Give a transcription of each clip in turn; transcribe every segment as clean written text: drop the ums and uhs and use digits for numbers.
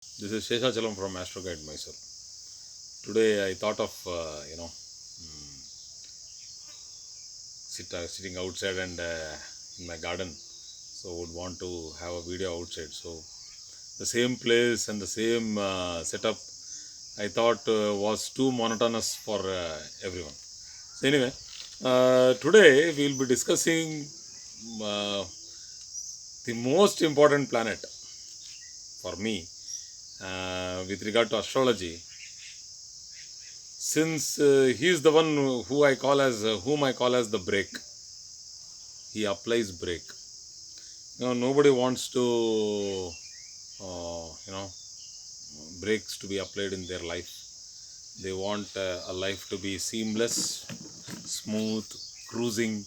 This is Sheshachalam from Astro Guide Mysore. Today I thought of sitting outside and in my garden, so would want to have a video outside. So the same place and the same setup I thought was too monotonous for everyone. So anyway, today we will be discussing uh, the most important planet for me with regard to astrology, since he is the one whom I call as the break. He applies break. Nobody wants to breaks to be applied in their life. They want a life to be seamless, smooth, cruising,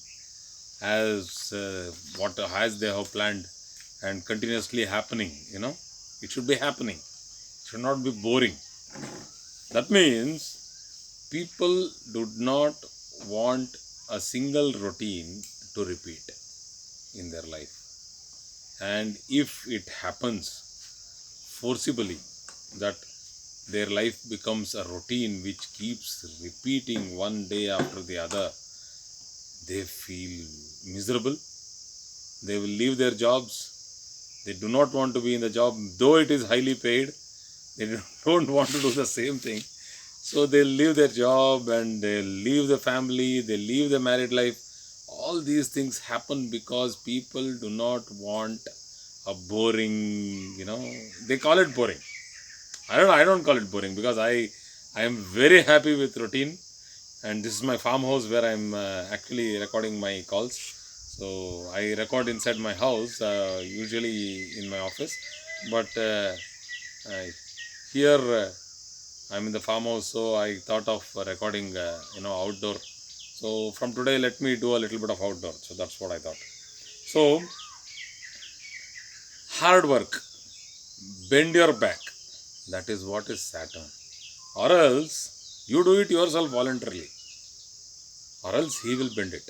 as what as they have planned, and continuously happening. It should be happening. It should not be boring. That means people do not want a single routine to repeat in their life. And if it happens forcibly that their life becomes a routine which keeps repeating one day after the other, they feel miserable. They will leave their jobs. They do not want to be in the job, though it is highly paid. They don't want to do the same thing. So they leave their job and they leave the family, they leave the married life. All these things happen because people do not want a boring, they call it boring. I don't call it boring because I am very happy with routine, and this is my farmhouse where I'm actually recording my calls. So I record inside my house, usually in my office, but I, here I'm in the farmhouse, so I thought of recording, outdoor. So from today, let me do a little bit of outdoor. So that's what I thought. So hard work, bend your back. That is what is Saturn. Or else you do it yourself voluntarily, or else he will bend it,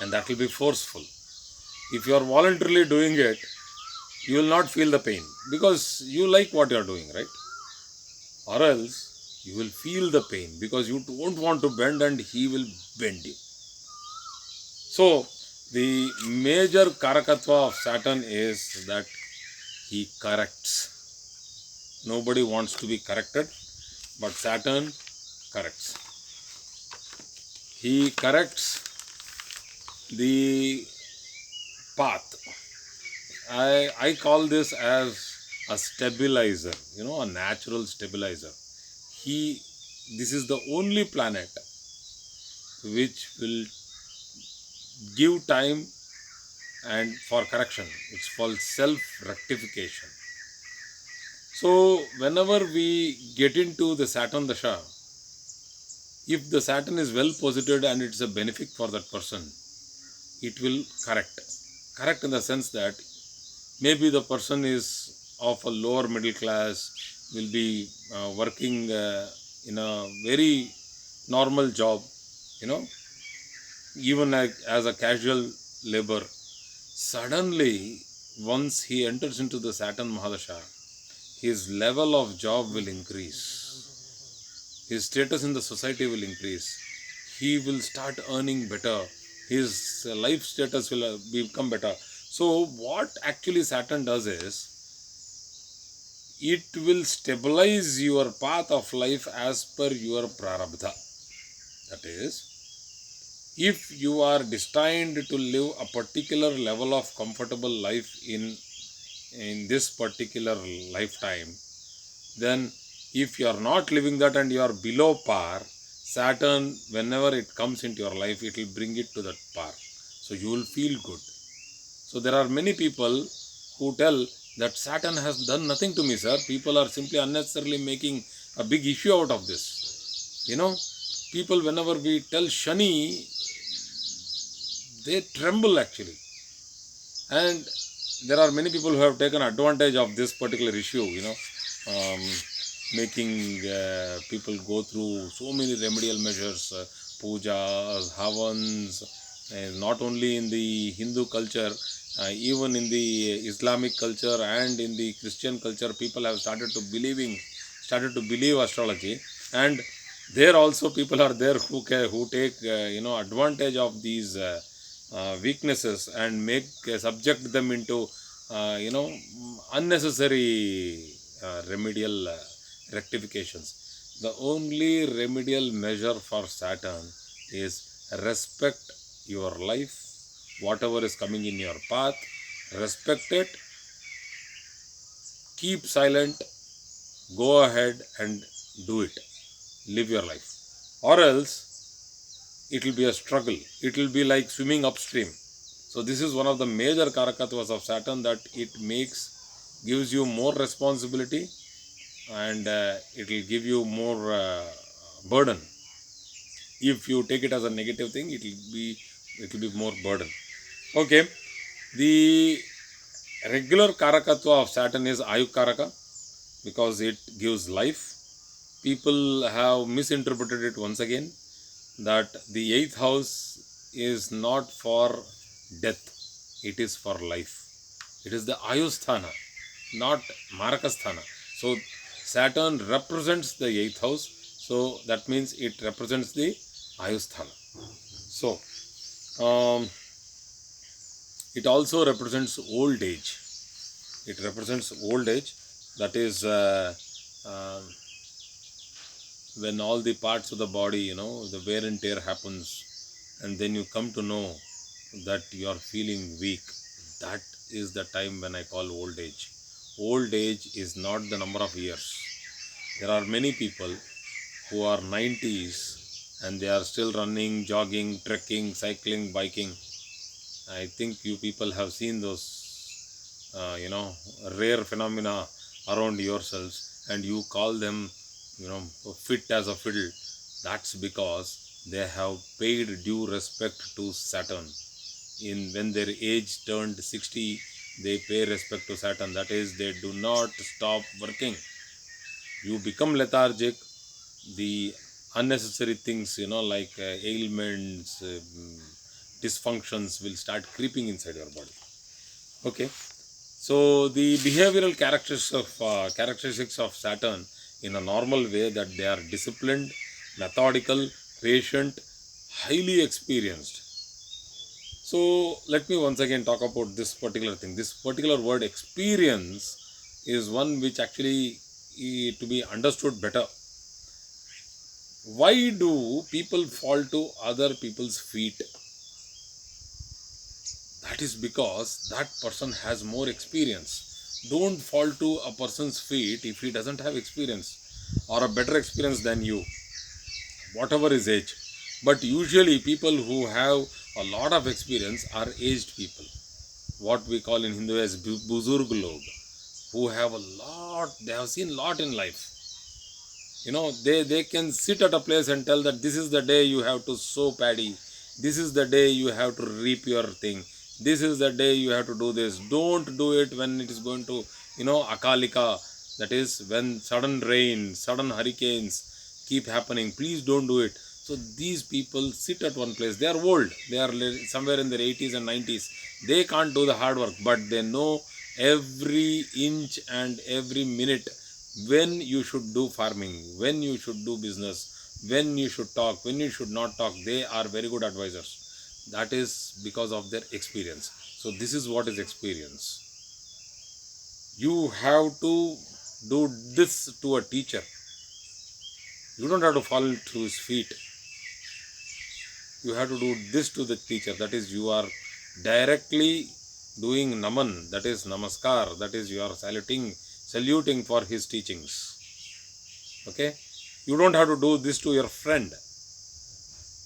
and that will be forceful. If you are voluntarily doing it, you will not feel the pain because you like what you are doing, right? Or else you will feel the pain because you don't want to bend and he will bend you. So the major karakatva of Saturn is that he corrects. Nobody wants to be corrected, but Saturn corrects. He corrects the path. I call this as a stabilizer, a natural stabilizer. He This is the only planet which will give time and for correction. It's called self rectification. So whenever we get into the Saturn Dasha, if the Saturn is well posited and it's a benefit for that person, it will correct. Correct in the sense that maybe the person is of a lower middle class, will be working in a very normal job, you know, even like as a casual labor. Suddenly, once he enters into the Saturn Mahadasha, his level of job will increase. His status in the society will increase. He will start earning better. His life status will become better. So, what actually Saturn does is it will stabilize your path of life as per your prarabdha. That is, if you are destined to live a particular level of comfortable life in this particular lifetime, then if you are not living that and you are below par, Saturn, whenever it comes into your life, it will bring it to that par, so you will feel good. So there are many people who tell that Saturn has done nothing to me, sir. People are simply unnecessarily making a big issue out of this. People, whenever we tell Shani, they tremble actually. And there are many people who have taken advantage of this particular issue, um, making people go through so many remedial measures, pujas, havans, not only in the Hindu culture, even in the Islamic culture and in the Christian culture, people have started to believe astrology, and there also people are there who take advantage of these weaknesses and subject them into unnecessary remedial rectifications. The only remedial measure for Saturn is respect your life, whatever is coming in your path, respect it, keep silent, go ahead and do it, live your life, or else it will be a struggle, it will be like swimming upstream. So this is one of the major karakatvas of Saturn, that it gives you more responsibility, and it will give you more burden. If you take it as a negative thing, it will be more burden. Okay, the regular karakatva of Saturn is Ayukaraka, because it gives life. People have misinterpreted it once again, that the eighth house is not for death, it is for life. It is the Ayusthana, not Marakasthana. So Saturn represents the eighth house, so that means it represents the Ayusthana. So it also represents old age. It represents old age, that is when all the parts of the body, the wear and tear happens, and then you come to know that you are feeling weak. That is the time when I call old age. Old age is not the number of years. There are many people who are 90s and they are still running, jogging, trekking, cycling, biking. I think you people have seen those rare phenomena around yourselves, and you call them fit as a fiddle. That's because they have paid due respect to Saturn. When their age turned 60, they pay respect to Saturn. That is, they do not stop working. You become lethargic, the unnecessary things, like ailments, dysfunctions will start creeping inside your body. Okay, so the behavioral characteristics of Saturn in a normal way, that they are disciplined, methodical, patient, highly experienced. So let me once again talk about this particular thing. This particular word experience is one which actually to be understood better. Why do people fall to other people's feet? That is because that person has more experience. Don't fall to a person's feet if he doesn't have experience, or a better experience than you, whatever his age. But usually people who have a lot of experience are aged people, what we call in Hindu as Buzurg Log, who have a lot, they have seen a lot in life. They can sit at a place and tell that this is the day you have to sow paddy, this is the day you have to reap your thing, this is the day you have to do this. Don't do it when it is going to akalika, that is when sudden rain, sudden hurricanes keep happening. Please don't do it. So these people sit at one place. They are old, they are somewhere in their 80s and 90s. They can't do the hard work, but they know every inch and every minute when you should do farming, when you should do business, when you should talk, when you should not talk. They are very good advisors. That is because of their experience. So this is what is experience. You have to do this to a teacher. You don't have to fall to his feet. You have to do this to the teacher. That is, you are directly doing naman, that is namaskar, that is you are saluting for his teachings. Okay, you don't have to do this to your friend.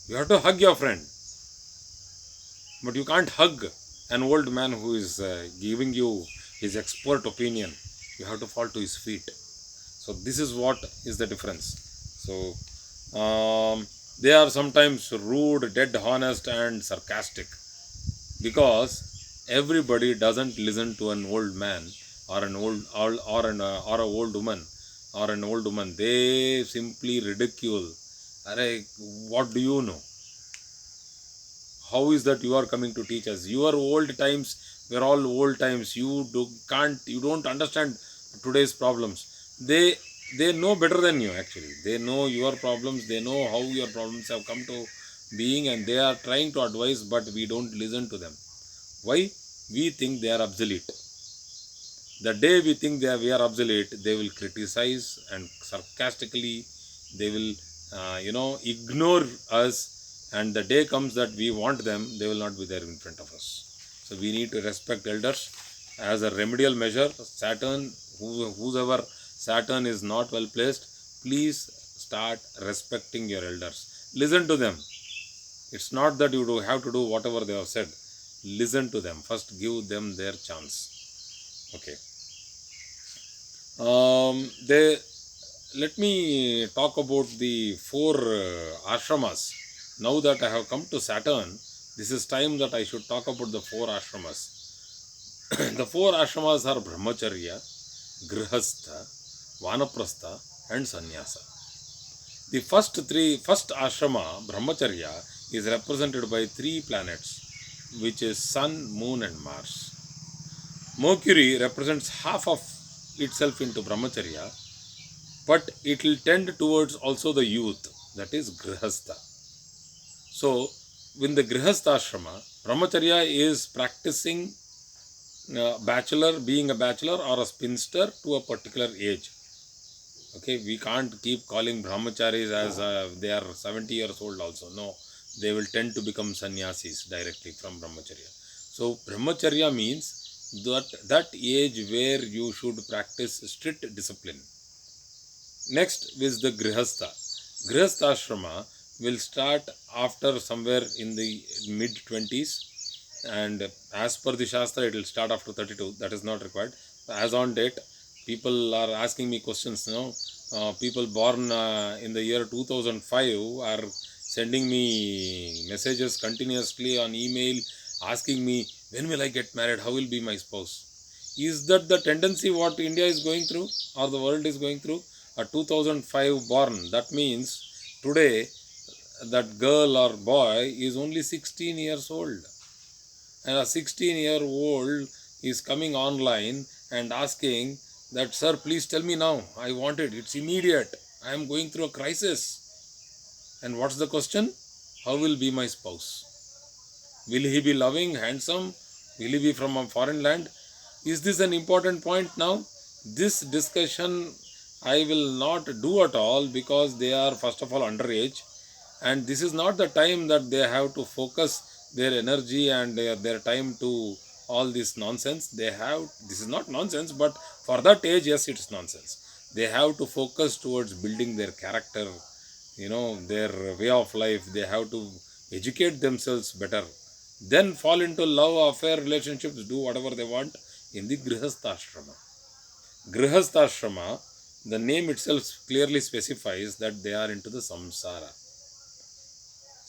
You have to hug your friend, but you can't hug an old man who is giving you his expert opinion. You have to fall to his feet. So this is what is the difference. So they are sometimes rude, dead honest and sarcastic, because everybody doesn't listen to an old man or an old woman or an old woman. They simply ridicule. Arey, what do you know? How is that you are coming to teach us? Your old times were all old times. You don't understand today's problems. They know better than you. Actually, they know your problems. They know how your problems have come to being, and they are trying to advise, but we don't listen to them. Why? We think they are obsolete. The day we think we are obsolete, they will criticize, and sarcastically they will, ignore us. And the day comes that we want them, they will not be there in front of us. So we need to respect elders as a remedial measure. Saturn, whoever Saturn is not well placed, please start respecting your elders. Listen to them. It's not that have to do whatever they have said. Listen to them. First, give them their chance. Okay. They Let me talk about the four ashramas. Now that I have come to Saturn, this is time that I should talk about the four ashramas. The four ashramas are Brahmacharya, Grihastha, Vanaprastha, and Sannyasa. The first ashrama, Brahmacharya, is represented by three planets, which is Sun, Moon, and Mars. Mercury represents half of itself into Brahmacharya, but it will tend towards also the youth, that is Grihastha. So, in the Grihastha ashrama, Brahmacharya is practicing bachelor, being a bachelor or a spinster to a particular age. Okay, we can't keep calling brahmacharis as they are 70 years old also. No, they will tend to become sannyasis directly from brahmacharya. So, brahmacharya means that age where you should practice strict discipline. Next is the grihastha. Grihastha ashrama will start after somewhere in the mid 20s, and as per the shastra it will start after 32. That is not required. As on date, people are asking me questions now. People born in the year 2005 are sending me messages continuously on email, asking me, when will I get married, how will be my spouse. Is that the tendency what India is going through or the world is going through? A 2005 born, that means today that girl or boy is only 16 years old, and a 16-year-old is coming online and asking that, sir, please tell me now, I want it, it's immediate, I am going through a crisis. And what's the question? How will be my spouse? Will he be loving, handsome? Will he be from a foreign land? Is this an important point now? This discussion I will not do at all, because they are first of all underage, and this is not the time that they have to focus their energy and their time to all this nonsense. This is not nonsense, but for that age, yes, it's nonsense. They have to focus towards building their character, their way of life. They have to educate themselves better, then fall into love, affair, relationships, do whatever they want in the grihastha ashrama. Grihastha ashrama, the name itself clearly specifies that they are into the samsara.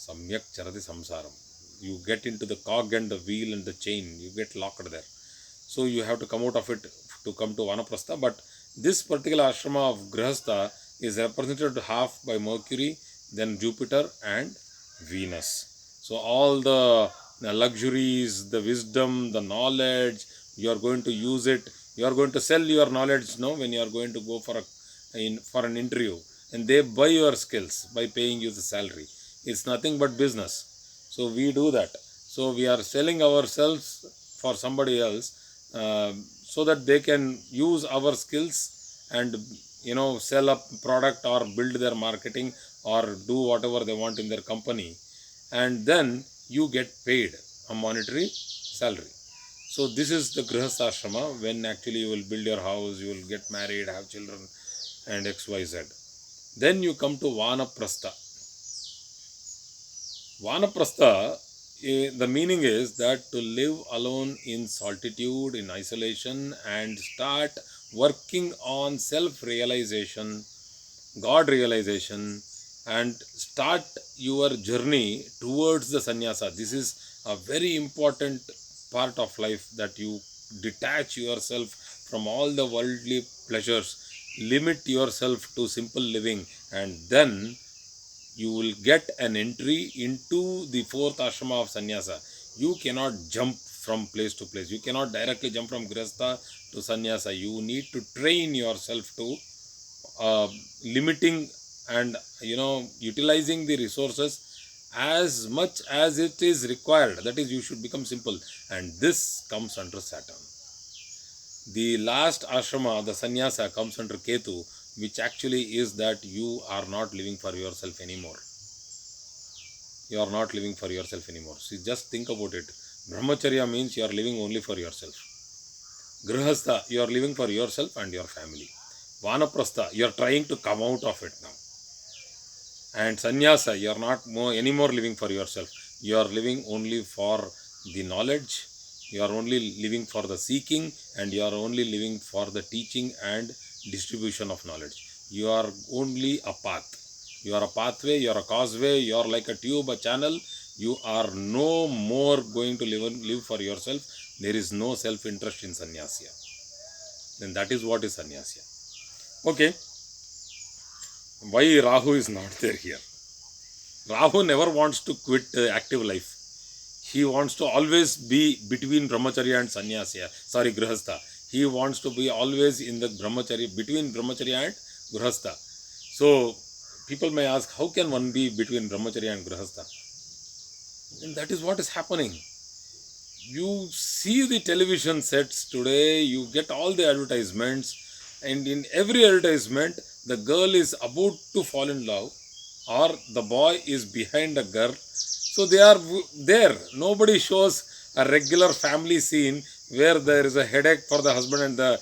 Samyak charati samsaram. You get into the cog and the wheel and the chain, you get locked there. So you have to come out of it to come to Vanaprastha. But this particular ashrama of Grihastha is represented half by Mercury, then Jupiter and Venus. So all the luxuries, the wisdom, the knowledge, you are going to use it. You are going to sell your knowledge when you are going to go for an interview, and they buy your skills by paying you the salary. It's nothing but business. So we do that. So we are selling ourselves for somebody else, so that they can use our skills and sell a product or build their marketing or do whatever they want in their company, and then you get paid a monetary salary. So this is the grihastha ashrama, when actually you will build your house, you will get married, have children, and XYZ. Then you come to Vanaprastha. Vanaprastha, the meaning is that to live alone in solitude, in isolation, and start working on self-realization, God realization, and start your journey towards the sannyasa. This is a very important part of life, that you detach yourself from all the worldly pleasures, limit yourself to simple living, and then you will get an entry into the fourth ashrama of sannyasa. You cannot jump from place to place. You cannot directly jump from grihastha to sannyasa. You need to train yourself to uh, limiting and utilizing the resources as much as it is required. That is, you should become simple, and this comes under Saturn. The last ashrama, the sannyasa, comes under Ketu, which actually is that you are not living for yourself anymore. You are not living for yourself anymore. See, just think about it. Brahmacharya means you are living only for yourself. Grihastha, you are living for yourself and your family. Vanaprastha, you are trying to come out of it now. And sannyasa, you are not anymore living for yourself. You are living only for the knowledge. You are only living for the seeking, and you are only living for the teaching and distribution of knowledge. You are only a path. You are a pathway, you are a causeway, you are like a tube, a channel. You are no more going to live for yourself. There is no self-interest in sannyasya. Then that is what is sannyasya. Okay. Why Rahu is not there here? Rahu never wants to quit active life. He wants to always be between brahmacharya and sannyasya. Sorry, grihastha. He wants to be always in the brahmacharya, between brahmacharya and grihastha. So, people may ask, how can one be between brahmacharya and grihastha? And that is what is happening. You see the television sets today, you get all the advertisements, and in every advertisement, the girl is about to fall in love, or the boy is behind a girl. So they are there. Nobody shows a regular family scene where there is a headache for the husband and the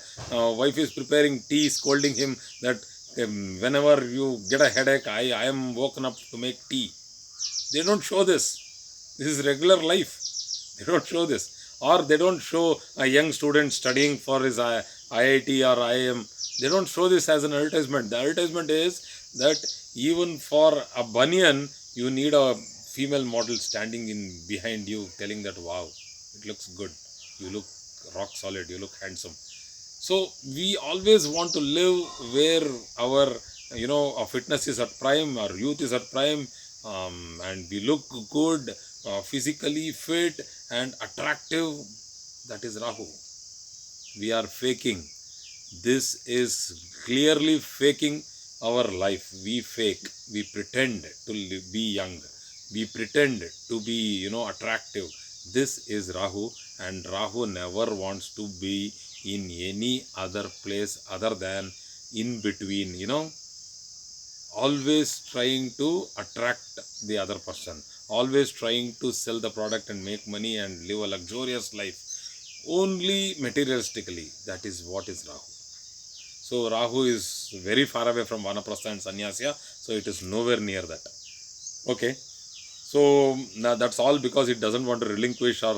wife is preparing tea, scolding him that whenever you get a headache, I am woken up to make tea. They don't show this. This is regular life. They don't show this. Or they don't show a young student studying for his IIT or IIM. They don't show this as an advertisement. The advertisement is that even for a banyan, you need a female model standing in behind you telling that, wow, it looks good. You look rock solid. You look handsome. So we always want to live where our, our fitness is at prime, our youth is at prime, and we look good, physically fit and attractive. That is Rahu. We are faking. This is clearly faking our life. We fake. We pretend to be young. We pretend to be, attractive. This is Rahu, and Rahu never wants to be in any other place other than in between, always trying to attract the other person, always trying to sell the product and make money and live a luxurious life, only materialistically. That is what is Rahu. So Rahu is very far away from Vanaprastha and Sannyasya, so it is nowhere near that. Okay. So now that's all because it doesn't want to relinquish or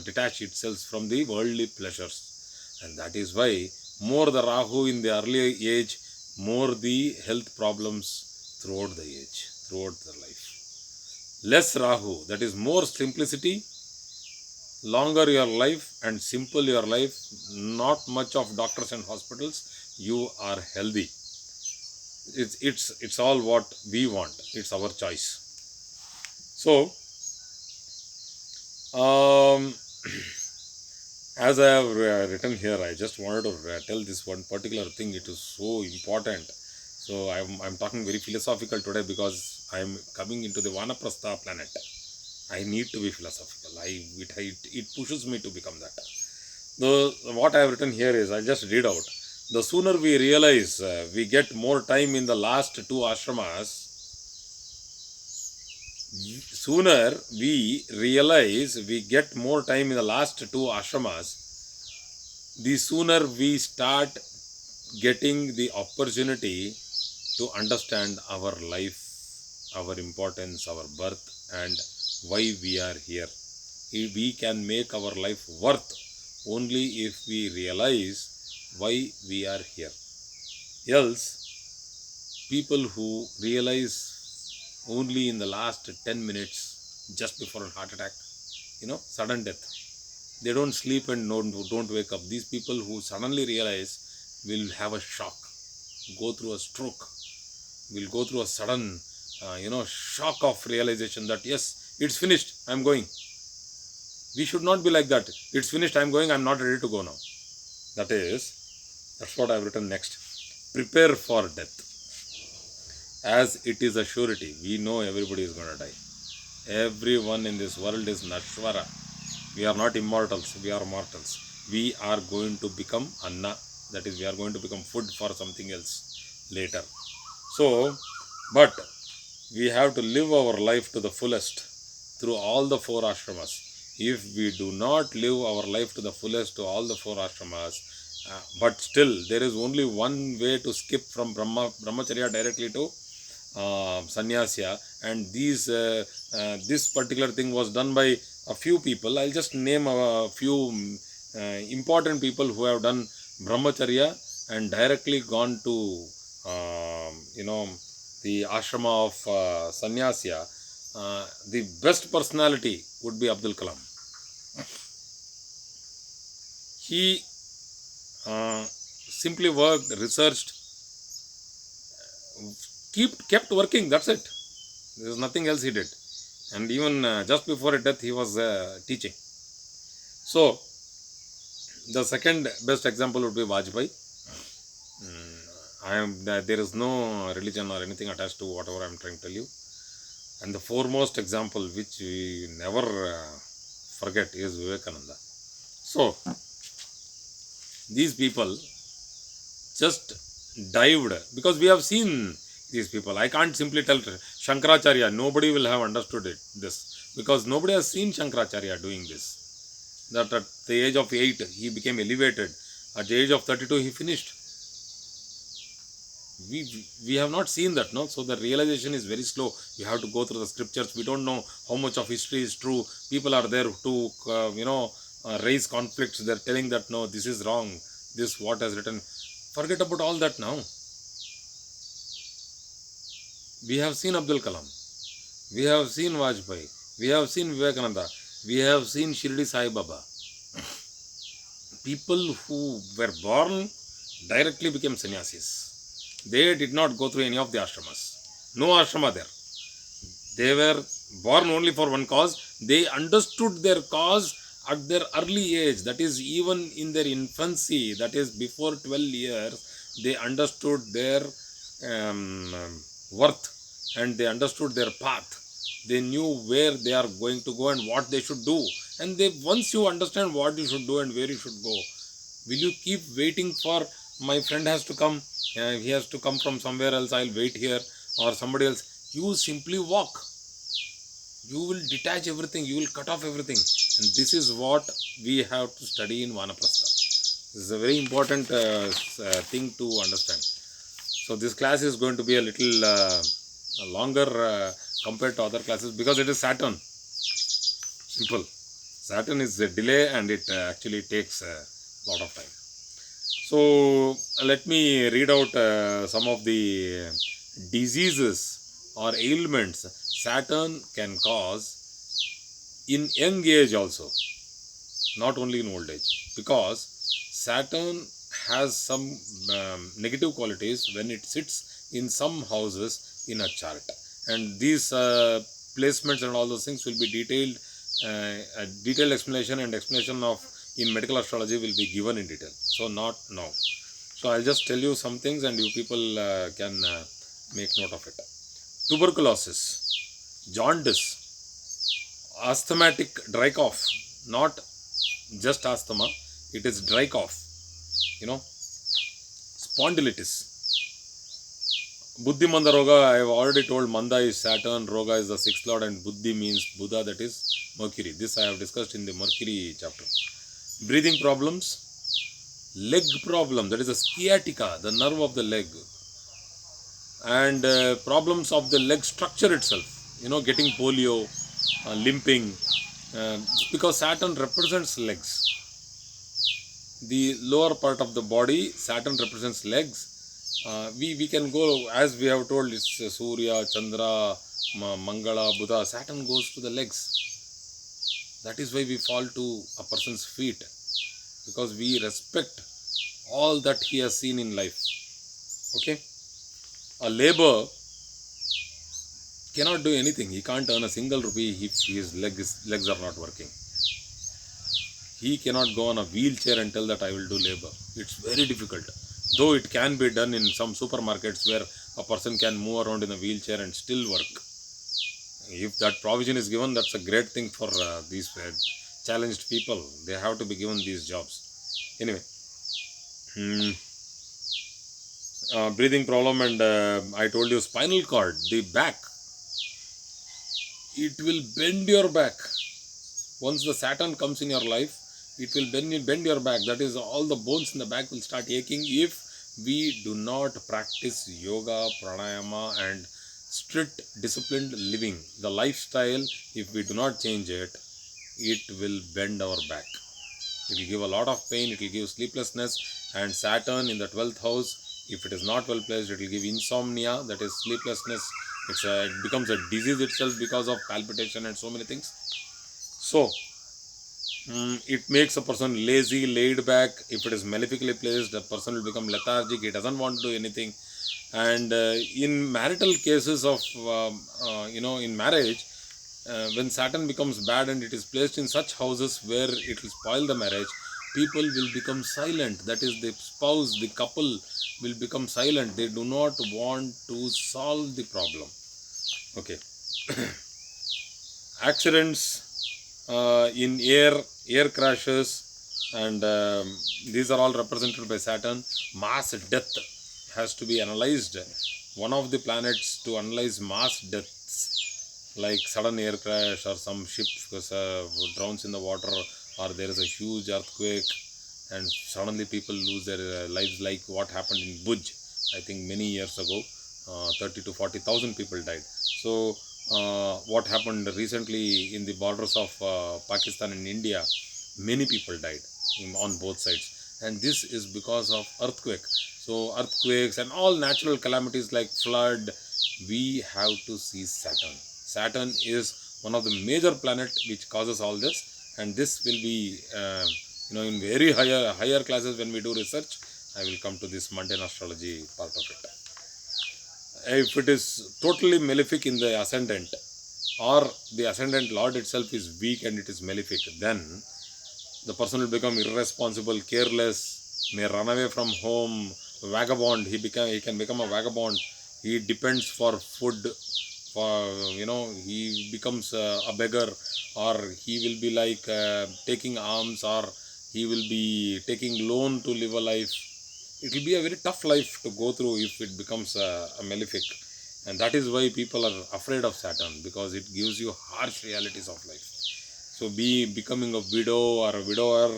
detach itself from the worldly pleasures, and that is why more the Rahu in the early age, more the health problems throughout the age, throughout the life. Less Rahu, that is more simplicity, longer your life and simple your life, not much of doctors and hospitals. You are healthy. It's all what we want. It's our choice. So, as I have written here, I just wanted to tell this one particular thing. It is so important. So, I'm talking very philosophical today because I am coming into the Vanaprastha planet. I need to be philosophical. It pushes me to become that. What I have written here is, I'll just read out. The sooner we realize we get more time in the last two ashramas, sooner we realize we get more time in the last two ashramas, the sooner we start getting the opportunity to understand our life, our importance, our birth, and why we are here. We can make our life worth only if we realize why we are here. Else, people who realize only in the last 10 minutes just before a heart attack, sudden death, they don't sleep and don't wake up. These people who suddenly realize will have a shock, go through a stroke, will go through a sudden shock of realization that yes, it's finished, I'm going. We should not be like that. It's finished, I'm going, I'm not ready to go now. That's what I've written next. Prepare for death, as it is a surety. We know everybody is going to die. Everyone in this world is Nashvara. We are not immortals, we are mortals. We are going to become Anna, that is, we are going to become food for something else later. So, but we have to live our life to the fullest through all the four ashramas. If we do not live our life to the fullest to all the four ashramas, but still there is only one way to skip from brahmacharya directly to sannyasya, and this particular thing was done by a few people. I'll just name a few important people who have done brahmacharya and directly gone to the ashrama of sannyasya. The best personality would be Abdul Kalam. He simply worked, researched, kept working. That's it. There is nothing else he did. And even just before his death, he was teaching. So, the second best example would be Vajpayee. There is no religion or anything attached to whatever I am trying to tell you. And the foremost example, which we never forget, is Vivekananda. So, these people just dived, because we have seen these people. I can't simply tell Shankaracharya, nobody will have understood this, because nobody has seen Shankaracharya doing this. That at the age of 8, he became elevated. At the age of 32, he finished. We have not seen that, no? So the realization is very slow. You have to go through the scriptures. We don't know how much of history is true. People are there to, raise conflicts. They're telling that, no, this is wrong. This, what has written. Forget about all that now. We have seen Abdul Kalam. We have seen Vajpayee. We have seen Vivekananda. We have seen Shirdi Sai Baba. People who were born directly became sannyasis. They did not go through any of the ashramas. No ashrama there. They were born only for one cause. They understood their cause at their early age. That is, even in their infancy, that is before 12 years, they understood their worth, and they understood their path. They knew where they are going to go and what they should do. And once you understand what you should do and where you should go, will you keep waiting for my friend has to come, he has to come from somewhere else, I'll wait here, or somebody else? You simply walk. You will detach everything, you will cut off everything. And this is what we have to study in Vanaprastha. This is a very important thing to understand. So this class is going to be a little longer compared to other classes, because it is Saturn. Simple. Saturn is a delay, and it actually takes a lot of time. So let me read out some of the diseases or ailments Saturn can cause in young age also, not only in old age, because Saturn has some negative qualities when it sits in some houses in a chart, and these placements and all those things will be detailed. A detailed explanation and explanation of in medical astrology will be given in detail. So not now. So I'll just tell you some things, and you people can make note of it. Tuberculosis, jaundice, asthmatic dry cough, not just asthma, it is dry cough, spondylitis. Buddhi Manda Roga, I have already told. Manda is Saturn, Roga is the 6th lord, and Buddhi means Buddha, that is Mercury. This I have discussed in the Mercury chapter. Breathing problems, leg problem, that is a sciatica, the nerve of the leg, and problems of the leg structure itself, getting polio, limping, because Saturn represents legs. The lower part of the body, Saturn represents legs. We can go, as we have told, it's Surya, Chandra, Mangala, Buddha. Saturn goes to the legs. That is why we fall to a person's feet, because we respect all that he has seen in life. Okay? A labor cannot do anything. He can't earn a single rupee if his legs are not working. He cannot go on a wheelchair and tell that I will do labor. It's very difficult. Though it can be done in some supermarkets where a person can move around in a wheelchair and still work. If that provision is given, that's a great thing for these challenged people. They have to be given these jobs. Anyway, hmm, breathing problem, and I told you spinal cord, the back, it will bend your back. Once the Saturn comes in your life, it will bend your back. That is, all the bones in the back will start aching if we do not practice yoga, pranayama, and strict disciplined living. The lifestyle, if we do not change it, it will bend our back. It will give a lot of pain, it will give sleeplessness, and Saturn in the 12th house, if it is not well placed, it will give insomnia, that is sleeplessness. It becomes a disease itself because of palpitation and so many things. So, it makes a person lazy, laid back. If it is malefically placed, the person will become lethargic, he doesn't want to do anything. And in marital cases of, in marriage, when Saturn becomes bad and it is placed in such houses where it will spoil the marriage, people will become silent. That is, the spouse, the couple will become silent. They do not want to solve the problem. Okay. Accidents in air crashes, and these are all represented by Saturn. Mass death has to be analyzed. One of the planets to analyze mass deaths, like sudden air crash or some ship drowns in the water, or there is a huge earthquake and suddenly people lose their lives, like what happened in Bhuj, I think many years ago. 30 to 40,000 people died. So what happened recently in the borders of Pakistan and India, many people died on both sides, and this is because of earthquake. So earthquakes and all natural calamities like flood, we have to see Saturn. Saturn is one of the major planet which causes all this, and this will be in very higher classes when we do research. I will come to this mundane astrology part of it. If it is totally malefic in the ascendant, or the ascendant lord itself is weak and it is malefic, then the person will become irresponsible, careless, may run away from home, vagabond. He can become a vagabond. He depends for food, for he becomes a beggar, or he will be like taking alms, or he will be taking loan to live a life. It will be a very tough life to go through if it becomes a malefic. And that is why people are afraid of Saturn, because it gives you harsh realities of life. So becoming a widow or a widower,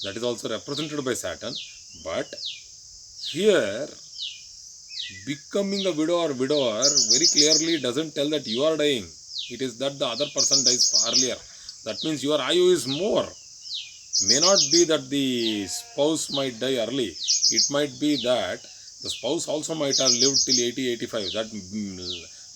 that is also represented by Saturn. But here, becoming a widow or widower very clearly doesn't tell that you are dying. It is that the other person dies earlier. That means your ayu is more. May not be that the spouse might die early. It might be that the spouse also might have lived till 80, 85. That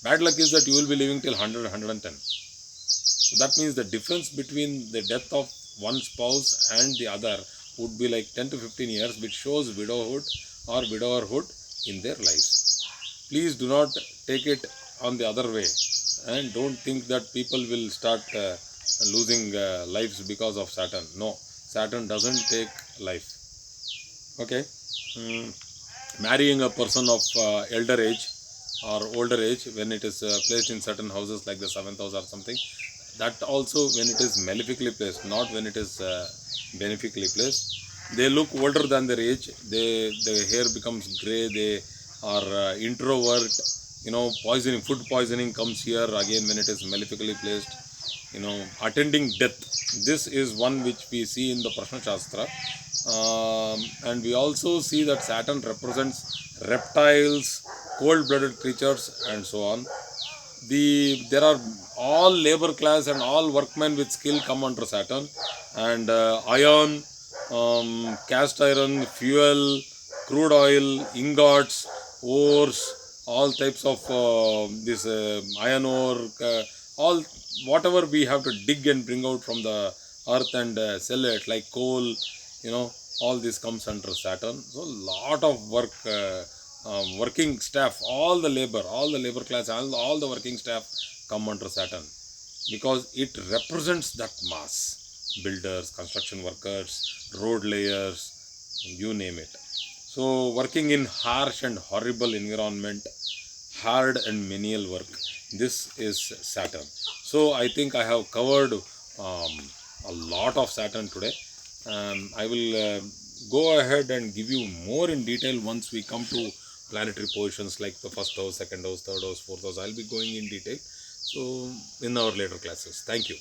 bad luck is that you will be living till 100, 110. So that means the difference between the death of one spouse and the other would be like 10 to 15 years, which shows widowhood or widowerhood in their lives. Please do not take it on the other way, and don't think that people will start losing lives because of Saturn. No, Saturn doesn't take life. Okay. Marrying a person of elder age or older age, when it is placed in certain houses like the 7th house or something, that also when it is malefically placed, not when it is benefically placed, they look older than their age. The hair becomes gray, they are introvert. Food poisoning comes here again when it is malefically placed. Attending death, this is one which we see in the Prashna Shastra. And we also see that Saturn represents reptiles, cold-blooded creatures, and so on. There are all labor class and all workmen with skill come under Saturn, and iron, cast iron, fuel, crude oil, ingots, ores, all types of this iron ore, all whatever we have to dig and bring out from the earth and sell it, like coal, all this comes under Saturn. So lot of work working staff, all the labor class, all the working staff come under Saturn because it represents that mass. Builders, construction workers, road layers, you name it. So, working in harsh and horrible environment, hard and menial work, this is Saturn. So, I think I have covered a lot of Saturn today. I will go ahead and give you more in detail once we come to planetary positions like the first house, second house, third house, fourth house. I'll be going in detail. So, in our later classes. Thank you.